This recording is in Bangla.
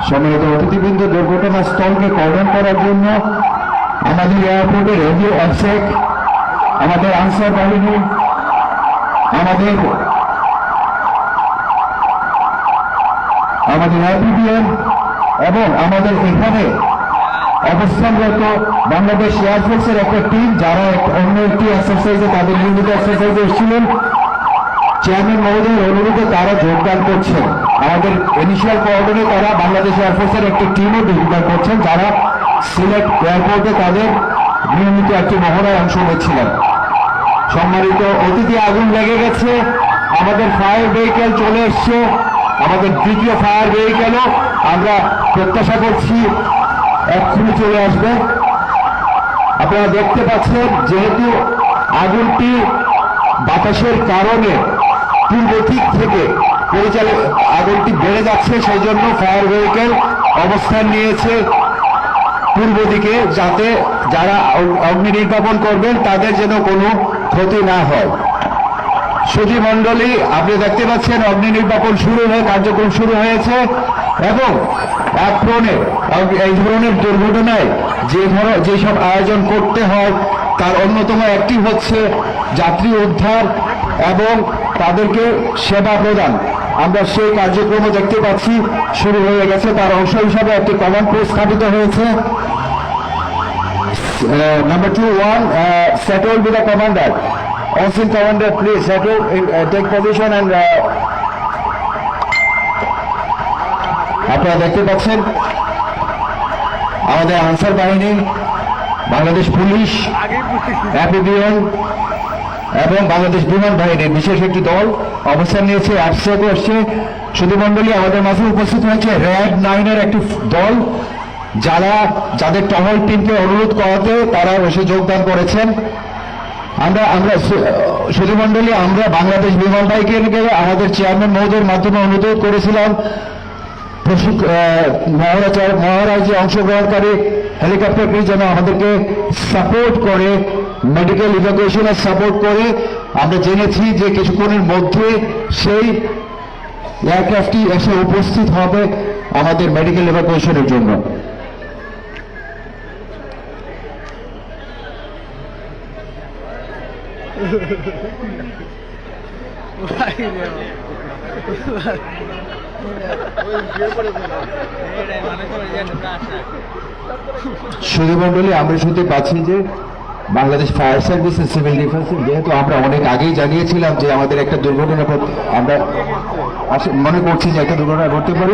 সম্মানিত অতিথিবৃন্দ, দুর্ঘটনাস্থলকে কর্ডন করার জন্য আমাদের এয়ারপোর্টের রেডিও অফসেক, আমাদের আনসার বাহিনী, আমাদের আইপিবিএম এবং আমাদের এখানে অবস্থানরত বাংলাদেশ এয়ারফোর্সের একটা টিম, যারা অন্য একটি এক্সারসাইজে তাদের নিয়মিত এক্সারসাইজে এসেছিলেন, চেয়ারম্যান মহোদয়ের অনুরোধে তারা যোগদান করছেন। আমাদের ইনিশিয়াল কোঅর্ডিনেটরে তারা বাংলাদেশ এয়ারফোর্সের একটি টিমও যোগদান করছেন, যারা সিলেট এয়ারপোর্টে তাদের নিয়মিত একটি মহড়ায় অংশ নিচ্ছিলেন। সম্মানিত অতিথি, আগুন লেগে গেছে, আমাদের ফায়ার ভেহিকেল চলে এসছে, আমাদের দ্বিতীয় ফায়ার ভেহিকেলও আমরা প্রত্যাশা করছি এক্ষুনি চলে আসবে। আপনারা দেখতে পাচ্ছেন, যেহেতু আগুনটি বাতাসের কারণে পূর্ব দিক থেকে আগুনটি বেড়ে যাচ্ছে, সেই জন্য ফায়ার ভেহিকেল অবস্থান নিয়েছে পূর্ব দিকে, যাতে যারা অগ্নি নির্বাপন করবেন তাদের যেন কোনো ক্ষতি না হয়। সুধী মণ্ডলী, আপনি দেখতে পাচ্ছেন অগ্নি নির্বাপন কার্যক্রম শুরু হয়েছে এবং এই ধরনের দুর্ঘটনায় যেসব আয়োজন করতে হয় তার অন্যতম একটি হচ্ছে যাত্রী উদ্ধার এবং তাদেরকে সেবা প্রদান। আমরা সেই কার্যক্রমও দেখতে পাচ্ছি শুরু হয়ে গেছে। তার অংশ হিসাবে একটি কমান্ড পোস্ট স্থাপিত হয়েছে। Number 2-1, settle with the commander. All-Sin commander, please settle, take position and আপনারা দেখতে পাচ্ছেন আমাদের আনসার বাহিনী, বাংলাদেশ পুলিশ, আইপিবিএম এবং বাংলাদেশ বিমান বাহিনীর বিশেষ একটি দল অবস্থান নিয়েছে। অ্যাপসেকও আসছে। সুধীমণ্ডলী, আমাদের মাঝে উপস্থিত হয়েছে র্যাব 9-এর একটি দল, যাদের টহল টিমকে অনুরোধ করাতে তারা এসে যোগদান করেছেন। আমরা সুধীমণ্ডলী, আমরা বাংলাদেশ বিমান বাহিনীকে আমাদের চেয়ারম্যান মহোদয়ের মাধ্যমে অনুরোধ করেছিলাম মহারাজ যে অংশগ্রহণকারী হেলিকপ্টারটি যেন আমাদেরকে সাপোর্ট করে, মেডিকেল ইভ্যাকুয়েশনে সাপোর্ট করে। আমরা জেনেছি যে কিছুক্ষণের মধ্যে সেই এয়ারক্রাফটটি এসে উপস্থিত হবে আমাদের মেডিকেল ইভ্যাকুয়েশনের জন্য। সুধীমণ্ডলী, আমরা শুনতে পাচ্ছি যে Bangladesh fire service and civil defence, যেহেতু আমরা অনেক আগেই জানিয়েছিলাম যে আমাদের একটা দুর্ঘটনা, আমরা মনে করছি যে একটা দুর্ঘটনা ঘটতে পারে।